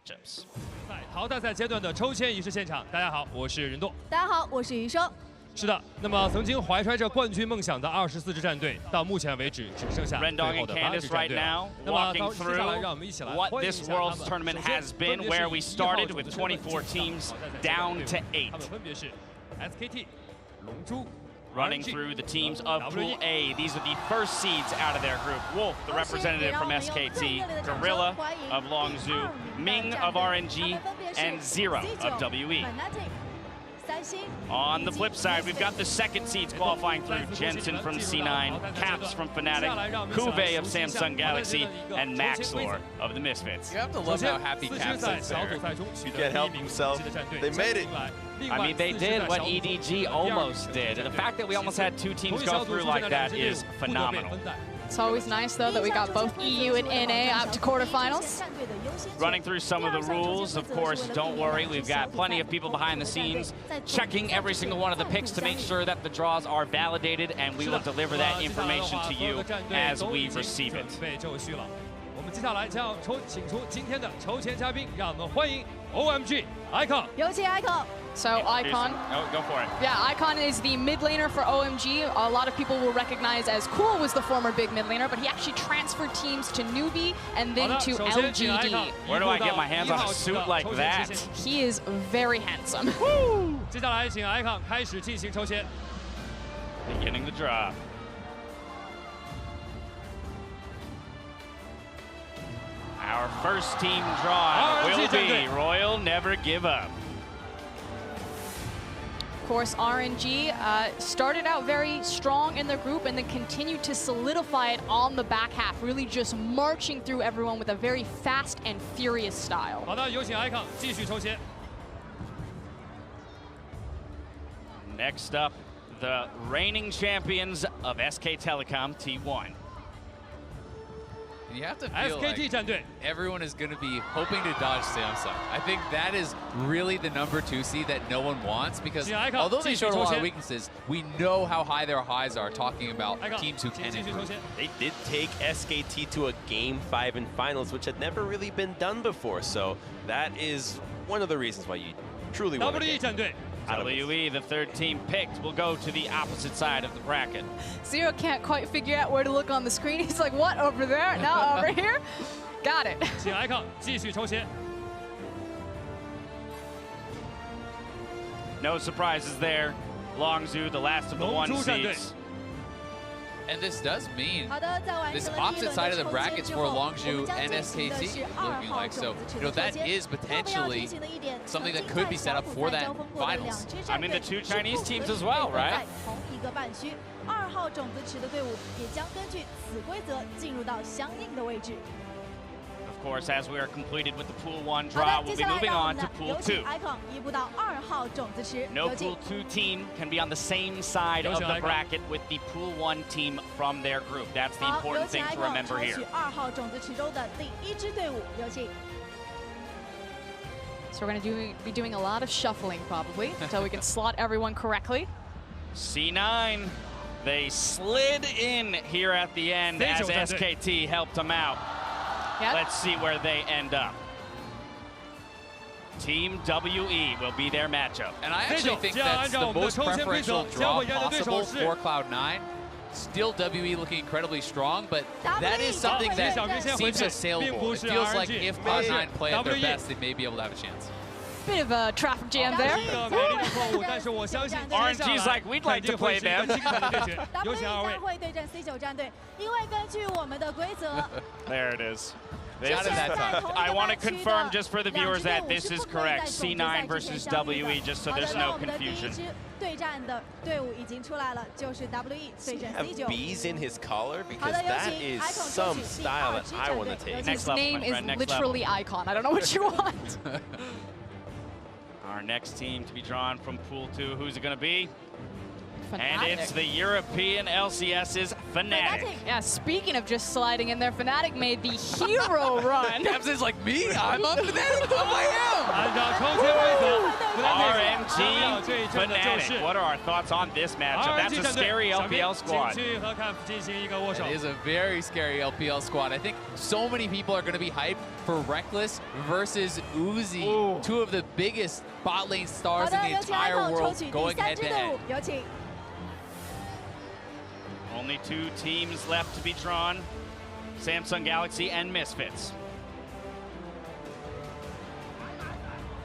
matchups. 在淘汰赛阶段的抽签仪式现场，大家好，我是任舵。大家好，我是余生。是的，那么曾经怀揣着冠军梦想的24支战队，到目前为止只剩下最后的8支战队了。那么接下来让我们一起来 what this Worlds tournament has been, where we started with 24 teams down to 8. 他们分别是 SKT、龙珠。 Running through the teams of Pool A. These are the first seeds out of their group. Wolf, the representative from SKT, Gorilla of Longzhu, Ming of RNG, and Zira of WE. On the flip side, we've got the second seeds qualifying through. Jensen from C9, Caps from Fnatic, Kuve of Samsung Galaxy, and Maxlor of the Misfits. You have to love how happy Caps is there. He can't help himself. They made it. I mean, they did what EDG almost did. And the fact that we almost had 2 teams go through like that is phenomenal. It's always nice, though, that we got both EU and NA out to quarterfinals. Running through some of the rules, of course, don't worry. We've got plenty of people behind the scenes checking every single one of the picks to make sure that the draws are validated, and we will deliver that information to you as we receive it. 我们接下来将请出今天的抽签嘉宾，让我们欢迎 OMG Icon。有请 Icon。So Icon. Oh, go for it. Yeah, Icon is the mid laner for OMG. A lot of people will recognize as Cool was the former big mid laner, but he actually transferred teams to Newbie and then to LGD. Where do I get my hands on a suit like that? He is very handsome. 接下来请 Icon 开始进行抽签。Beginning the draw. Our first team draw will be Royal Never Give Up. Of course, RNG started out very strong in their group and then continued to solidify it on the back half, really just marching through everyone with a very fast and furious style. 好的，有请 Icon 继续抽签。 Next up, the reigning champions of SK Telecom T1. You have to feel like everyone is going to be hoping to dodge Samsung. I think that is really the #2 seed that no one wants, because although they showed a lot of weaknesses, we know how high their highs are, talking about teams who can improve. They did take SKT to a Game 5 in finals, which had never really been done before. So that is one of the reasons why you truly want to WE, the third team picked, will go to the opposite side of the bracket. Zero can't quite figure out where to look on the screen. He's like, what, over there? No, over here? Got it. 请 Icon 继续抽签。 No surprises there. Longzhu, the last of the 1 seeds. And this does mean this opposite side of the brackets for Longzhu and SKT looking like. So, you know, that is potentially something that could be set up for that finals. I mean, the 2 Chinese teams as well, right? Of course, as we are completed with the Pool 1 draw, we'll be moving on to Pool 2. No Pool 2 team can be on the same side of the bracket with the Pool 1 team from their group. That's the important thing to remember here. So we're going to be doing a lot of shuffling, probably, until we can slot everyone correctly. C9, they slid in here at the end as SKT helped them out. Yep. Let's see where they end up. Team WE will be their matchup. And I actually think that's the most preferential draw possible for Cloud9. Still WE looking incredibly strong, but that is something that seems assailable. It feels like if Cloud9 play at their best, they may be able to have a chance. Bit of a traffic jam there. RNG's like, we'd like to play them. There it is. I want to confirm just for the viewers that this is correct. C9 versus WE, just so there's no confusion. Have bees in his collar? Because that is some style that I want to take. His name is literally Icon. I don't know what you want. Our next team to be drawn from Pool 2, who's it going to be? Fnatic. And it's the European LCS's Fnatic. Yeah, speaking of just sliding in there, Fnatic made the hero run. Caps is like, me? I'm on Fnatic? Oh, I am! 按照抽签规则，不但 RMG Fnatic. What are our thoughts on this matchup? That's a scary LPL squad. It is a very scary LPL squad. I think so many people are going to be hyped for Reckless versus Uzi, two of the biggest bot lane stars in the entire world, going head-to-head. Only 2 teams left to be drawn. Samsung Galaxy and Misfits.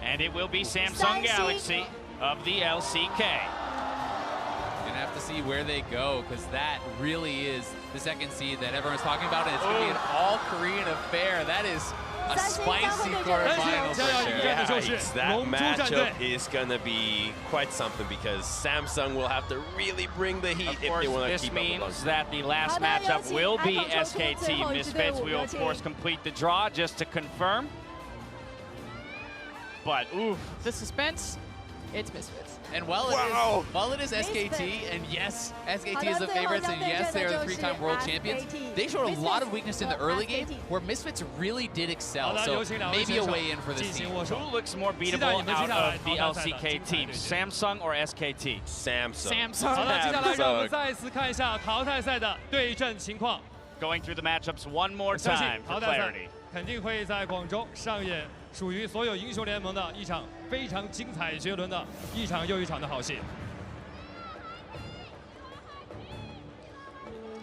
And it will be Samsung Galaxy of the LCK. Gonna have to see where they go, because that really is the second seed that everyone's talking about, and it's gonna be an all-Korean affair. That is a spicy quarterfinal for sure. Yikes, that matchup is gonna be quite something, because Samsung will have to really bring the heat if they want to keep up. This means that the last matchup will be SKT Misfits. We will of course complete the draw just to confirm. But oof, the suspense, it's Misfits. And while it is SKT, and yes, SKT is the favorites, and yes, they are the 3-time world champions, they showed a lot of weakness in the early game where Misfits really did excel. So maybe a way in for this team. Who looks more beatable out of the LCK teams, Samsung or SKT? Samsung. Going through the matchups one more time for clarity. 肯定会在广州上演属于所有英雄联盟的一场非常精彩绝伦的一场又一场的好戏。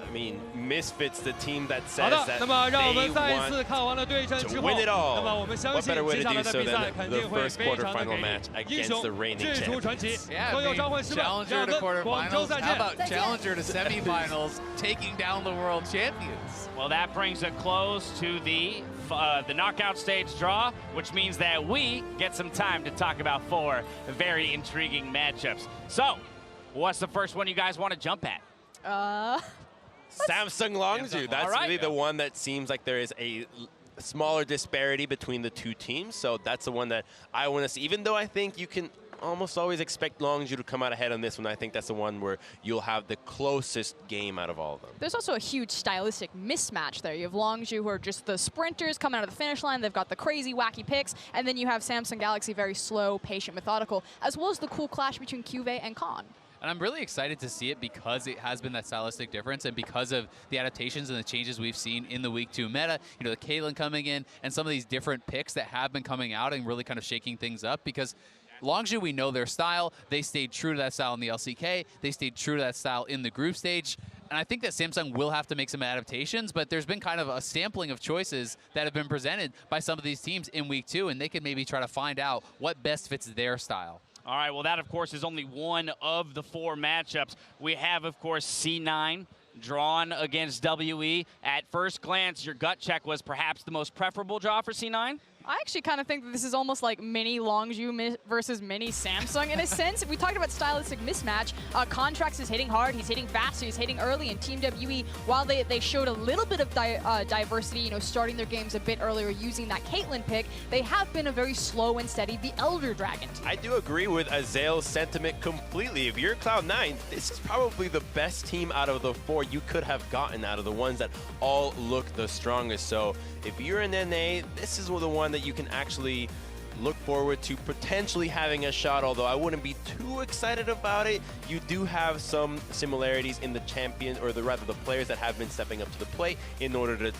I mean, Misfits, the team that says that they want to win it all. What better way to do so than the first quarterfinal match against the reigning champions? Yeah, I mean, challenger to quarterfinals. How about challenger to semifinals, taking down the world champions? Well, that brings a close to the knockout stage draw, which means that we get some time to talk about 4 very intriguing matchups. So, what's the first one you guys want to jump at? Samsung Longzhu. That's really the one that seems like there is a smaller disparity between the 2 teams. So that's the one that I want to see. Even though I think you can almost always expect Longzhu to come out ahead on this one, I think that's the one where you'll have the closest game out of all of them. There's also a huge stylistic mismatch there. You have Longzhu, who are just the sprinters coming out of the finish line. They've got the crazy, wacky picks. And then you have Samsung Galaxy, very slow, patient, methodical, as well as the cool clash between Cuvée and Khan. And I'm really excited to see it because it has been that stylistic difference, and because of the adaptations and the changes we've seen in the Week 2 meta. You know, the Caitlyn coming in and some of these different picks that have been coming out and really kind of shaking things up, because Longzhu, we know their style. They stayed true to that style in the LCK. They stayed true to that style in the group stage. And I think that Samsung will have to make some adaptations, but there's been kind of a sampling of choices that have been presented by some of these teams in Week 2, and they can maybe try to find out what best fits their style. All right, well, that, of course, is only one of the 4 matchups. We have, of course, C9 drawn against WE. At first glance, your gut check was perhaps the most preferable draw for C9? I actually kind of think that this is almost like mini Longzhu versus mini Samsung in a sense. We talked about stylistic mismatch. Contracts is hitting hard, he's hitting fast, so he's hitting early. And Team WE, while they showed a little bit of diversity, you know, starting their games a bit earlier using that Caitlyn pick, they have been a very slow and steady, the Elder Dragon team. I do agree with Azael's sentiment completely. If you're Cloud9, this is probably the best team out of the 4 you could have gotten, out of the ones that all look the strongest. So if you're an NA, this is the one that you can actually look forward to potentially having a shot, although I wouldn't be too excited about it. You do have some similarities in the champion, or rather the players that have been stepping up to the plate in order to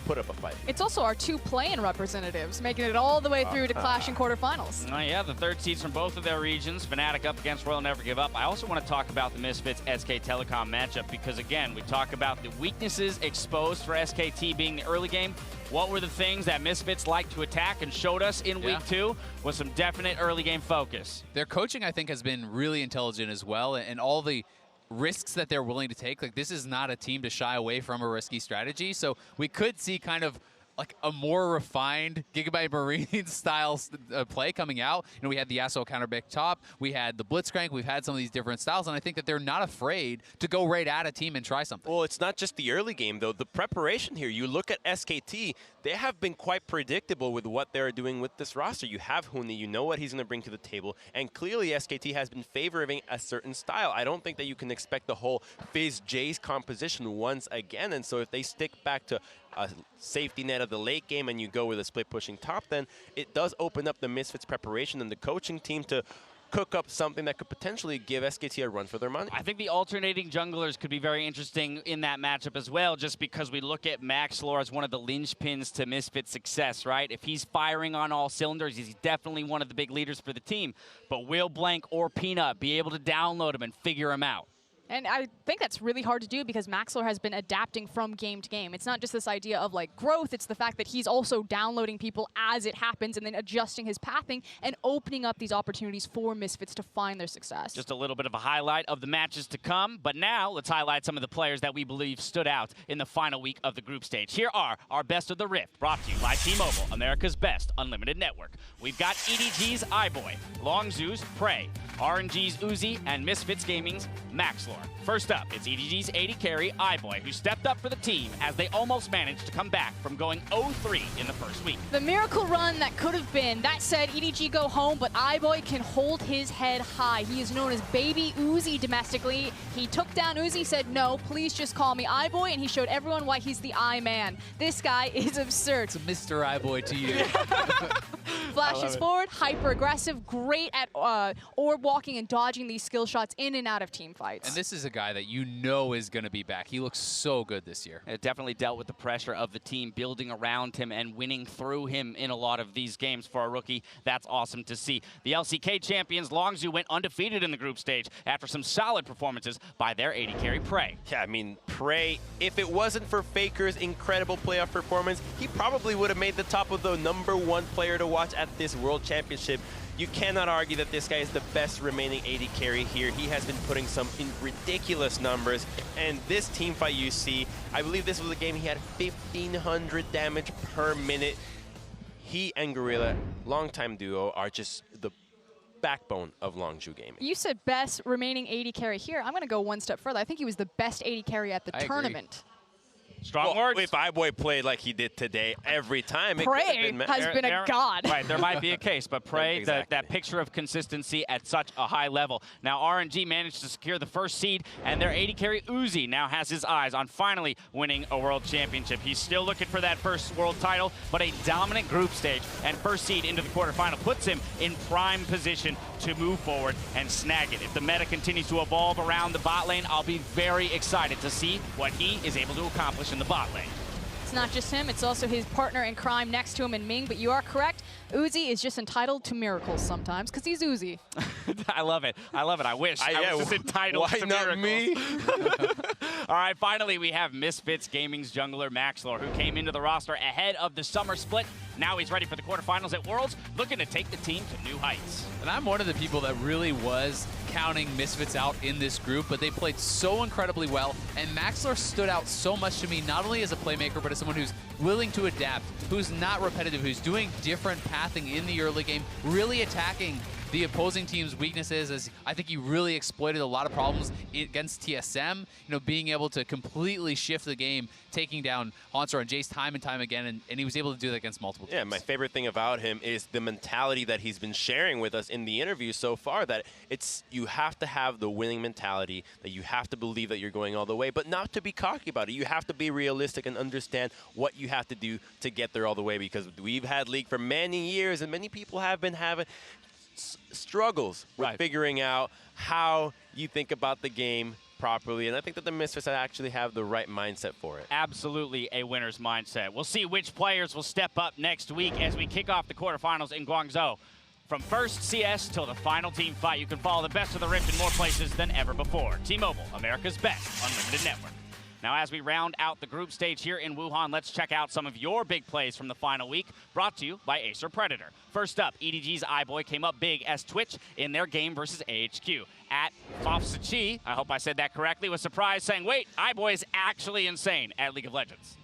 put up a fight. It's also our 2 play-in representatives, making it all the way through to clash in quarterfinals. Yeah, the 3rd seeds from both of their regions. Fnatic up against Royal Never Give Up. I also want to talk about the Misfits SK Telecom matchup, because again, we talk about the weaknesses exposed for SKT being the early game. What were the things that Misfits like to attack and showed us in Week 2 with some definite early game focus? Their coaching, I think, has been really intelligent as well, and all the risks that they're willing to take. Like, this is not a team to shy away from a risky strategy. So we could see kind of like a more refined Gigabyte Marine style play coming out. You know, we had the Yasuo counterpick top, we had the Blitzcrank, we've had some of these different styles, and I think that they're not afraid to go right at a team and try something. Well, it's not just the early game, though. The preparation here, you look at SKT, they have been quite predictable with what they're doing with this roster. You have Huni, you know what he's going to bring to the table, and clearly SKT has been favoring a certain style. I don't think that you can expect the whole Fizz Jace composition once again, and so if they stick back to a safety net of the late game and you go with a split pushing top, then it does open up the Misfits preparation and the coaching team to cook up something that could potentially give SKT a run for their money. I think the alternating junglers could be very interesting in that matchup as well, just because we look at Maxlor as one of the linchpins to Misfits' success, right? If he's firing on all cylinders, he's definitely one of the big leaders for the team. But will Blank or Peanut be able to download him and figure him out? And I think that's really hard to do because Maxlor has been adapting from game to game. It's not just this idea of like growth, it's the fact that he's also downloading people as it happens and then adjusting his pathing and opening up these opportunities for Misfits to find their success. Just a little bit of a highlight of the matches to come, but now let's highlight some of the players that we believe stood out in the final week of the group stage. Here are our Best of the Rift, brought to you by T-Mobile, America's best unlimited network. We've got EDG's iBoy, Longzhu's Prey, RNG's Uzi, and Misfits Gaming's Maxlor. First up, it's EDG's AD carry, iBoy, who stepped up for the team as they almost managed to come back from going 0-3 in the first week. The miracle run that could have been. That said, EDG go home, but iBoy can hold his head high. He is known as Baby Uzi domestically. He took down Uzi, said, no, please just call me iBoy, and he showed everyone why he's the I-Man. This guy is absurd. It's a Mr. iBoy to you. Flashes forward, hyper-aggressive, great at orb walking and dodging these skill shots in and out of team fights. And this is a guy that you know is going to be back. He looks so good this year. It definitely dealt with the pressure of the team building around him and winning through him in a lot of these games for a rookie. That's awesome to see. The LCK champions, Longzhu, went undefeated in the group stage after some solid performances by their AD carry, Prey. Yeah, I mean, Prey, if it wasn't for Faker's incredible playoff performance, he probably would have made the top of the #1 player to watch at this World Championship. You cannot argue that this guy is the best remaining AD carry here. He has been putting some ridiculous numbers. And this team fight you see, I believe this was a game he had 1,500 damage per minute. He and Gorilla, longtime duo, are just the backbone of Longzhu Gaming. You said best remaining AD carry here. I'm going to go one step further. I think he was the best AD carry at the tournament. Strong words. If iBoy played like he did today every time, Prey has been a god. Right, there might be a case, but Prey, exactly. that picture of consistency at such a high level. Now RNG managed to secure the first seed, and their AD carry Uzi now has his eyes on finally winning a world championship. He's still looking for that first world title, but a dominant group stage and first seed into the quarterfinal puts him in prime position to move forward and snag it. If the meta continues to evolve around the bot lane, I'll be very excited to see what he is able to accomplish in the bot lane. It's not just him, it's also his partner in crime next to him in Ming, but you are correct. Uzi is just entitled to miracles sometimes, because he's Uzi. I love it. I love it. I wish I was just entitled to miracles. Me? All right, finally we have Misfits Gaming's jungler Maxlor, who came into the roster ahead of the summer split. Now he's ready for the quarterfinals at Worlds, looking to take the team to new heights. And I'm one of the people that really was counting Misfits out in this group, but they played so incredibly well, and Maxlor stood out so much to me, not only as a playmaker, but as someone who's willing to adapt, who's not repetitive, who's doing different pathing in the early game, really attacking the opposing team's weaknesses, as I think he really exploited a lot of problems against TSM, being able to completely shift the game, taking down Hansor and Jace time and time again, and he was able to do that against multiple teams. Yeah, my favorite thing about him is the mentality that he's been sharing with us in the interview so far, that you have to have the winning mentality, that you have to believe that you're going all the way, but not to be cocky about it. You have to be realistic and understand what you have to do to get there all the way, because we've had League for many years, and many people have been having struggles with figuring out how you think about the game properly, and I think that the Misfits actually have the right mindset for it. Absolutely a winner's mindset. We'll see which players will step up next week as we kick off the quarterfinals in Guangzhou. From first CS till the final team fight, you can follow the Best of the Rift in more places than ever before. T-Mobile, America's best unlimited network. Now, as we round out the group stage here in Wuhan, let's check out some of your big plays from the final week, brought to you by Acer Predator. First up, EDG's iBoy came up big as Twitch in their game versus AHQ. At Fofsachi, I hope I said that correctly, was surprised, saying, wait, iBoy is actually insane at League of Legends.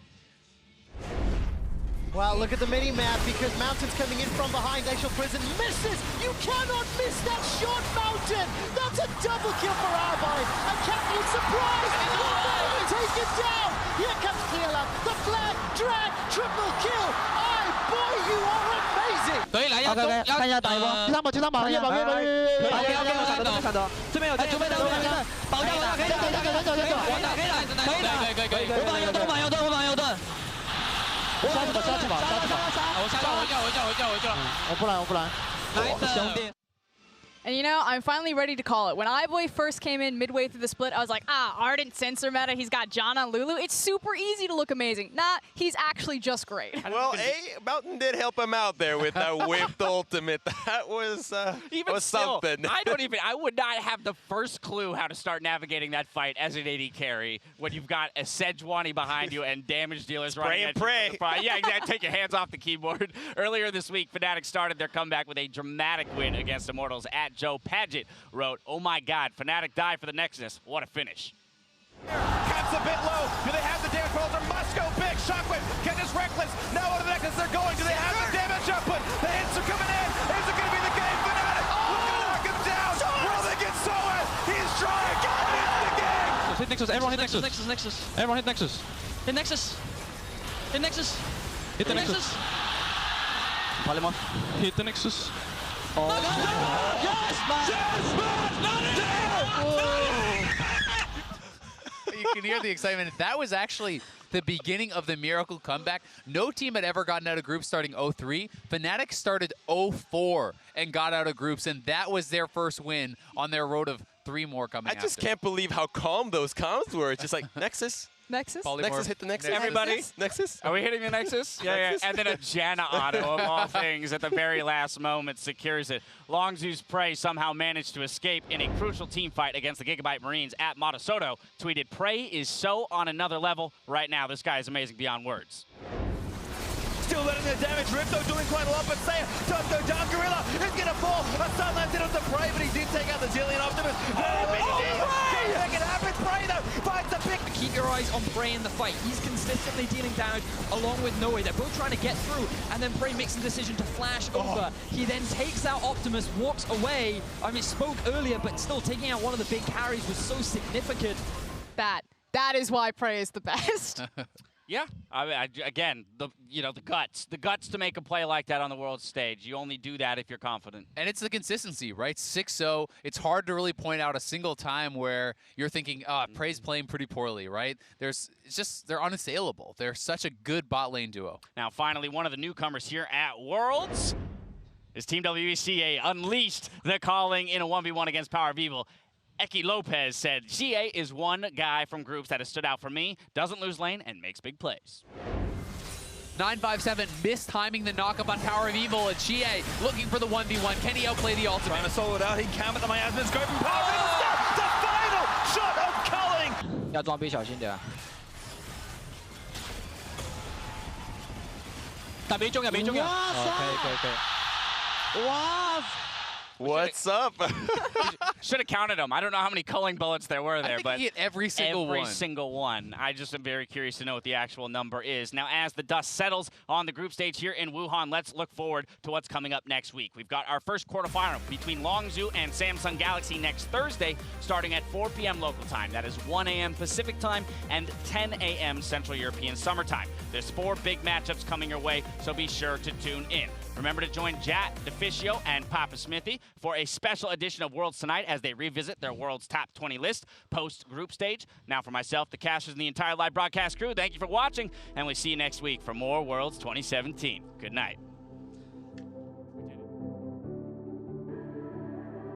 Well, look at the mini-map, because Mountain's coming in from behind. Actual Prison misses! You cannot miss that shot, Mountain! That's a double kill for iBoy! And Captain surprised! Will not even take it down! Here comes Kayla, the flag, drag, triple kill! iBoy, you are amazing! 可以来一下，看一下打一波，第三把，看到，这边有，准备保家，可以打，我防右盾，杀什么？我不拦。兄弟。 And you know, I'm finally ready to call it. When iBoy first came in midway through the split, I was like, Ardent Sensor meta, he's got John on Lulu. It's super easy to look amazing. Nah, he's actually just great. Well, Mountain did help him out there with that whipped ultimate. That was Even was still, something. I would not have the first clue how to start navigating that fight as an AD carry when you've got a Sejuani behind you and damage dealers running at you. Yeah, exactly. Take your hands off the keyboard. Earlier this week, Fnatic started their comeback with a dramatic win against Immortals at Joe Paget wrote, "Oh my God, Fnatic die for the Nexus. What a finish." Caps a bit low. Do they have the damage roller? Must go big. Shockwave. Kentis reckless. Now on to the Nexus they're going. Do they have the damage output? The hits are coming in. Is it going to be the game? Fnatic. Look to knock him down. Will they get Soed? He's trying. It's the game. Hit Nexus. Everyone hit Nexus. Everyone hit Nexus. Hit Nexus. Hit Nexus. Hit the Nexus. Polymorph. Hit the Nexus. Oh. You can hear the excitement. That was actually the beginning of the miracle comeback. No team had ever gotten out of groups starting 0-3. Fnatic started 0-4 and got out of groups, and that was their first win on their road of 3 more coming I just can't believe how calm those comms were. It's just like, Nexus. Nexus? Nexus hit the Nexus. Everybody? Nexus? Are we hitting the Nexus? Yeah. And then a Janna auto of all things at the very last moment secures it. Longzhu's Prey somehow managed to escape in a crucial team fight against the Gigabyte Marines at Motosoto. Tweeted, "Prey is so on another level right now. This guy is amazing beyond words." Still letting the damage. Ripto doing quite a lot, but Saya does go down. Gorilla is going to fall. A stun lands in on the Prey, but he did take out the Zillion Optimus. Make it happen. Prey, though, finds the pick. Keep your eyes on Prey in the fight. He's consistently dealing damage along with Noe. They're both trying to get through, and then Prey makes the decision to flash over. He then takes out Optimus, walks away. I mean, spoke earlier, but still taking out one of the big carries was so significant. That is why Prey is the best. Yeah, I mean, again, the guts to make a play like that on the world stage. You only do that if you're confident. And it's the consistency, right? 6-0. It's hard to really point out a single time where you're thinking, Prey's playing pretty poorly, right? They're unassailable. They're such a good bot lane duo. Now, finally, one of the newcomers here at Worlds is Team WECA unleashed the calling in a 1v1 against Power of Evil. Eki Lopez said, "CA is one guy from groups that has stood out for me, doesn't lose lane, and makes big plays." 957 mistiming the knockup on Power of Evil, and Chie looking for the 1v1. Can he outplay the ultimate? Trying to solo it out. He can, but the miasmas go from Power of Evil. The final shot of culling. 要装逼小心点。但没中呀，没中呀。可以。哇！ What's up? Should have counted them. I don't know how many culling bullets there were there, but he hit every single one. I just am very curious to know what the actual number is. Now, as the dust settles on the group stage here in Wuhan, let's look forward to what's coming up next week. We've got our first quarterfinal between Longzhu and Samsung Galaxy next Thursday, starting at 4 p.m. local time. That is 1 a.m. Pacific time and 10 a.m. Central European Summer Time. There's 4 big matchups coming your way, so be sure to tune in. Remember to join Jat, Deficio, and Papa Smithy for a special edition of Worlds tonight as they revisit their Worlds Top 20 list post-group stage. Now for myself, the casters, and the entire live broadcast crew, thank you for watching, and we'll see you next week for more Worlds 2017. Good night.